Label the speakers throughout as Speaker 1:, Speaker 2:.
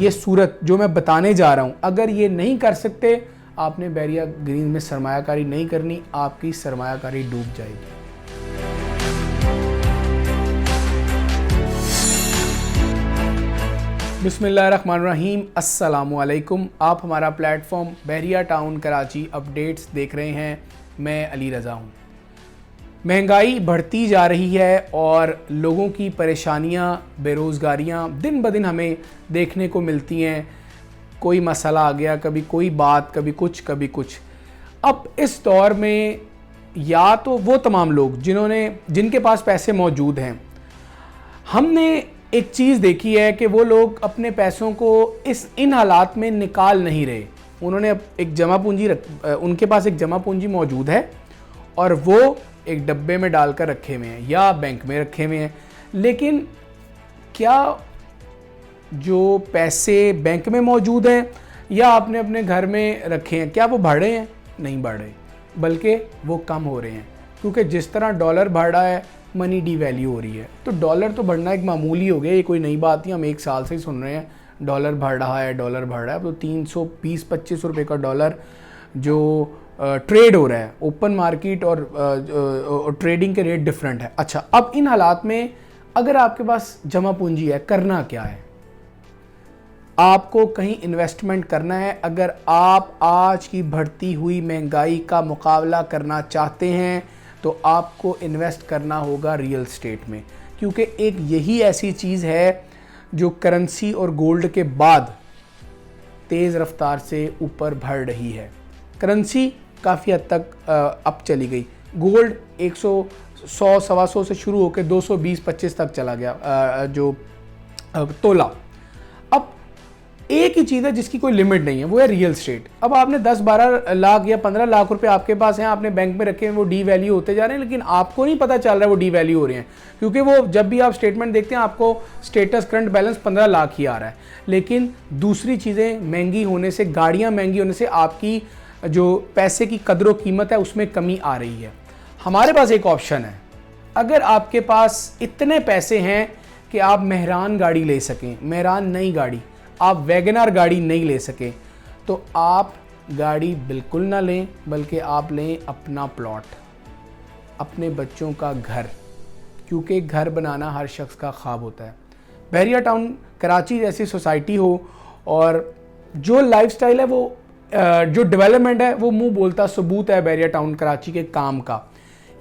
Speaker 1: ये सूरत जो मैं बताने जा रहा हूँ, अगर ये नहीं कर सकते, आपने बैरिया ग्रीन में सरमायाकारी नहीं करनी, आपकी सरमायाकारी डूब जाएगी। बिस्मिल्लाहिर्रहमानिर्रहीम, अस्सलामुअलैकुम। आप हमारा प्लेटफॉर्म बहरिया टाउन कराची अपडेट्स देख रहे हैं। मैं अली रज़ा हूँ। महंगाई बढ़ती जा रही है और लोगों की परेशानियाँ, बेरोज़गारियाँ दिन ब दिन हमें देखने को मिलती हैं। कोई मसला आ गया, कभी कोई बात, कभी कुछ कभी कुछ। अब इस दौर में या तो वो तमाम लोग जिनके पास पैसे मौजूद हैं, हमने एक चीज़ देखी है कि वो लोग अपने पैसों को इन हालात में निकाल नहीं रहे। उन्होंने एक जमा पूंजी उनके पास एक जमा पूंजी मौजूद है और वो एक डब्बे में डालकर रखे हुए हैं या बैंक में रखे हुए हैं। लेकिन क्या जो पैसे बैंक में मौजूद हैं या आपने अपने घर में रखे हैं, क्या वो बढ़ रहे हैं? नहीं बढ़ रहे, बल्कि वो कम हो रहे हैं। क्योंकि जिस तरह डॉलर बढ़ रहा है, मनी डी वैल्यू हो रही है। तो डॉलर तो बढ़ना एक मामूली हो गया, ये कोई नई बात नहीं। हम एक साल से ही सुन रहे हैं डॉलर बढ़ रहा है, डॉलर बढ़ रहा है। तो 320-25 रुपये का डॉलर जो ट्रेड हो रहा है, ओपन मार्केट और ट्रेडिंग के रेट डिफरेंट है। अच्छा, अब इन हालात में अगर आपके पास जमा पूंजी है, करना क्या है? आपको कहीं इन्वेस्टमेंट करना है। अगर आप आज की बढ़ती हुई महंगाई का मुकाबला करना चाहते हैं तो आपको इन्वेस्ट करना होगा रियल एस्टेट में, क्योंकि एक यही ऐसी चीज़ है जो करेंसी और गोल्ड के बाद तेज़ रफ्तार से ऊपर बढ़ रही है। करेंसी काफ़ी हद तक अप चली गई। गोल्ड 100-100-125 से शुरू होकर 220-25 तक चला गया जो तोला। अब एक ही चीज़ है जिसकी कोई लिमिट नहीं है, वो है रियल एस्टेट। अब आपने 10-12 लाख या 15 लाख रुपए आपके पास हैं, आपने बैंक में रखे हैं, वो डी वैल्यू होते जा रहे हैं, लेकिन आपको नहीं पता चल रहा है वो डी वैल्यू हो रहे हैं। क्योंकि वो जब भी आप स्टेटमेंट देखते हैं, आपको स्टेटस करंट बैलेंस 15 लाख ही आ रहा है। लेकिन दूसरी चीज़ें महंगी होने से, गाड़ियाँ महंगी होने से आपकी जो पैसे की कदर व कीमत है उसमें कमी आ रही है। हमारे पास एक ऑप्शन है। अगर आपके पास इतने पैसे हैं कि आप मेहरान गाड़ी ले सकें, मेहरान नई गाड़ी, आप वैगनआर गाड़ी नहीं ले सके, तो आप गाड़ी बिल्कुल ना लें, बल्कि आप लें अपना प्लॉट, अपने बच्चों का घर। क्योंकि घर बनाना हर शख्स का ख्वाब होता है। बहरिया टाउन कराची जैसी सोसाइटी हो और जो लाइफस्टाइल है, वो जो डेवलपमेंट है, वो मुंह बोलता सबूत है बहरिया टाउन कराची के काम का।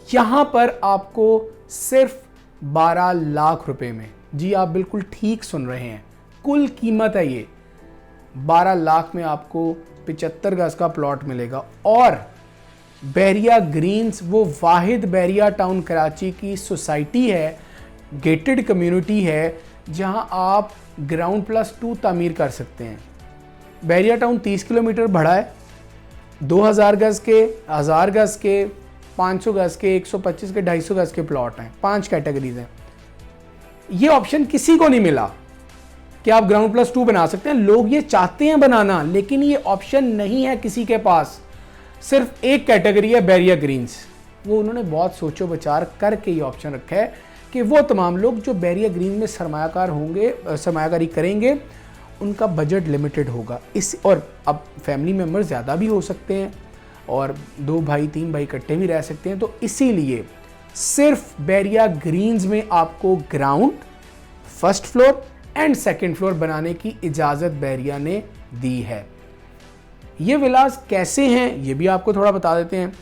Speaker 1: यहाँ पर आपको सिर्फ 12 लाख रुपए में, जी आप बिल्कुल ठीक सुन रहे हैं, कुल कीमत है ये, 12 लाख में आपको 75 गज का प्लॉट मिलेगा। और बहरिया ग्रीन्स वो वाहिद बहरिया टाउन कराची की सोसाइटी है, गेटेड कम्युनिटी है, जहां आप ग्राउंड +2 तामीर कर सकते हैं। बहरिया टाउन 30 किलोमीटर बड़ा है। 2000 गज के, 1000 गज के, 500 गज के, 125 के, 250 गज के प्लॉट हैं। 5 कैटेगरीज हैं। ये ऑप्शन किसी को नहीं मिला कि आप ग्राउंड +2 बना सकते हैं। लोग ये चाहते हैं बनाना, लेकिन ये ऑप्शन नहीं है किसी के पास। सिर्फ एक कैटेगरी है बहरिया ग्रीन्स, वो उन्होंने बहुत सोचो विचार करके ये ऑप्शन रखा है कि वो तमाम लोग जो बहरिया ग्रीन में सरमायाकार होंगे, सरमायाकारी करेंगे, उनका बजट लिमिटेड होगा। और अब फैमिली मेम्बर ज़्यादा भी हो सकते हैं और 2 भाई 3 भाई इकट्ठे भी रह सकते हैं। तो इसीलिए सिर्फ बहरिया ग्रीन्स में आपको ground, first floor and second floor बनाने की इजाज़त बहरिया ने दी है। ये विलास कैसे हैं ये भी आपको थोड़ा बता देते हैं।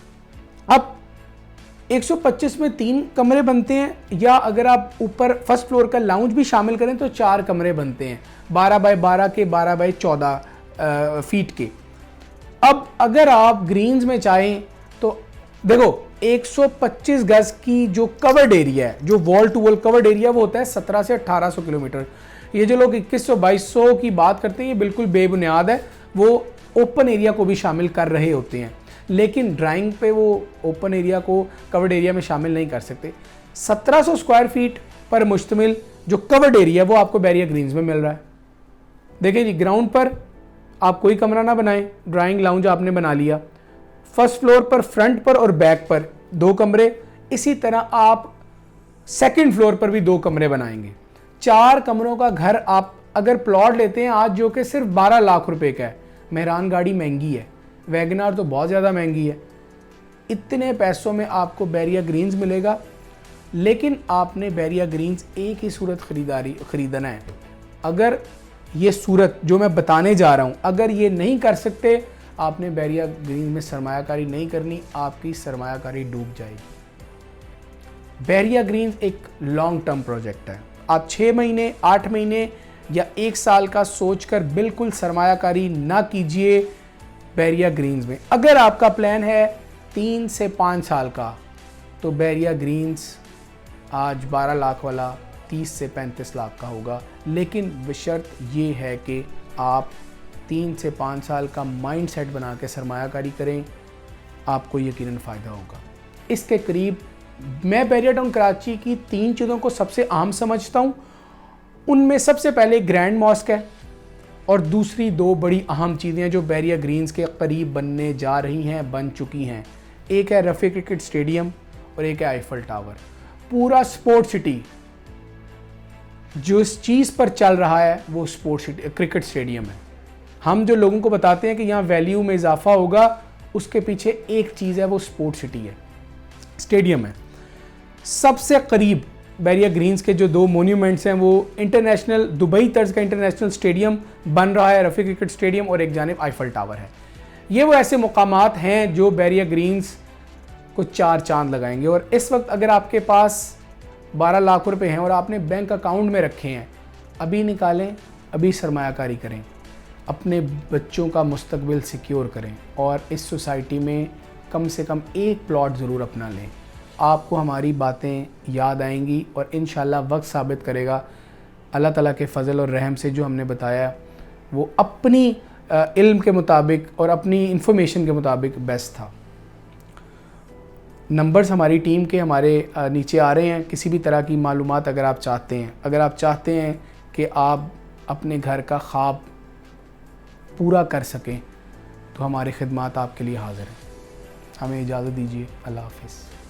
Speaker 1: अब 125 में 3 कमरे बनते हैं, या अगर आप ऊपर फर्स्ट फ्लोर का लाउंज भी शामिल करें तो 4 कमरे बनते हैं, 12 बाय 12 के, 12 बाय 14 फीट के। अब अगर आप ग्रीन्स में चाहें तो देखो, 125 गज की जो कवर्ड एरिया है, जो wall to wall covered area, वो होता है 1700 से 1800 किलोमीटर। ये जो लोग 2100-2200 की बात करते हैं, ये बिल्कुल बेबुनियाद है। वो ओपन एरिया को भी शामिल कर रहे होते हैं, लेकिन ड्राइंग पे वो ओपन एरिया को कवर्ड एरिया में शामिल नहीं कर सकते। 1700 स्क्वायर फीट पर मुश्तमिल जो कवर्ड एरिया, वो आपको बहरिया ग्रीन्स में मिल रहा है। देखिए जी, ग्राउंड पर आप कोई कमरा ना बनाएं, ड्राइंग लाउंज आपने बना लिया। फर्स्ट फ्लोर पर, फ्रंट पर और बैक पर 2 कमरे। इसी तरह आप सेकंड फ्लोर पर भी 2 कमरे बनाएंगे। 4 कमरों का घर आप अगर प्लॉट लेते हैं आज जो कि सिर्फ 12 लाख रुपए का है, मेहरान गाड़ी महंगी है, वैगनार तो बहुत ज़्यादा महंगी है, इतने पैसों में आपको बैरिया ग्रीन्स मिलेगा। लेकिन आपने बैरिया ग्रीन्स एक ही सूरत ख़रीदना है। अगर ये सूरत जो मैं बताने जा रहा हूँ, अगर ये नहीं कर सकते, आपने बैरिया ग्रीन में सरमायाकारी नहीं करनी, आपकी सरमायाकारी डूब जाएगी। बैरिया ग्रीन्स एक लॉन्ग टर्म प्रोजेक्ट है। आप 6 महीने, 8 महीने या 1 साल का सोचकर बिल्कुल सरमायाकारी ना कीजिए बैरिया ग्रीन्स में। अगर आपका प्लान है 3 से 5 साल का, तो बैरिया ग्रीन्स आज 12 लाख वाला 30 से 35 लाख का होगा। लेकिन बशर्त ये है कि आप 3 से 5 साल का माइंड सेट बना के सरमायाकारी करें, आपको यकीनन फ़ायदा होगा। इसके करीब मैं बैरिया टाउन कराची की 3 चीज़ों को सबसे अहम समझता हूँ। उनमें सबसे पहले ग्रैंड मॉस्क है और दूसरी 2 बड़ी अहम चीज़ें जो बैरिया ग्रीन्स के करीब बनने जा रही हैं, बन चुकी हैं। एक है रफ़ी क्रिकेट स्टेडियम और एक है आईफल टावर। पूरा स्पोर्ट सिटी जो इस चीज़ पर चल रहा है वो स्पोर्ट सिटी क्रिकेट स्टेडियम है। हम जो लोगों को बताते हैं कि यहाँ वैल्यू में इजाफा होगा, उसके पीछे एक चीज़ है, वो स्पोर्ट सिटी है, स्टेडियम है। सबसे करीब बैरिया ग्रीन्स के जो 2 मोन्यूमेंट्स हैं, वो इंटरनेशनल दुबई तर्ज का इंटरनेशनल स्टेडियम बन रहा है, रफ़ी क्रिकेट स्टेडियम, और एक जानिब आईफल टावर है। ये वो ऐसे मुकामात हैं जो बैरिया ग्रीन्स को 4 चांद लगाएंगे। और इस वक्त अगर आपके पास 12 लाख रुपए हैं और आपने बैंक अकाउंट में रखे हैं, अभी निकालें, अभी सरमायाकारी करें, अपने बच्चों का मुस्तकबिल सिक्योर करें और इस सोसाइटी में कम से कम एक प्लॉट ज़रूर अपना लें। आपको हमारी बातें याद आएंगी और इंशाल्लाह वक्त साबित करेगा अल्लाह ताला के फ़ज़ल और रहम से जो हमने बताया वो अपनी इल्म के मुताबिक और अपनी इंफॉर्मेशन के मुताबिक बेस्ट था। नंबर्स हमारी टीम के हमारे नीचे आ रहे हैं। किसी भी तरह की मालूमात अगर आप चाहते हैं कि आप अपने घर का ख्वाब पूरा कर सकें, तो हमारी खिदमत आपके लिए हाज़िर है। हमें इजाज़त दीजिए। अल्लाह हाफ़िज़।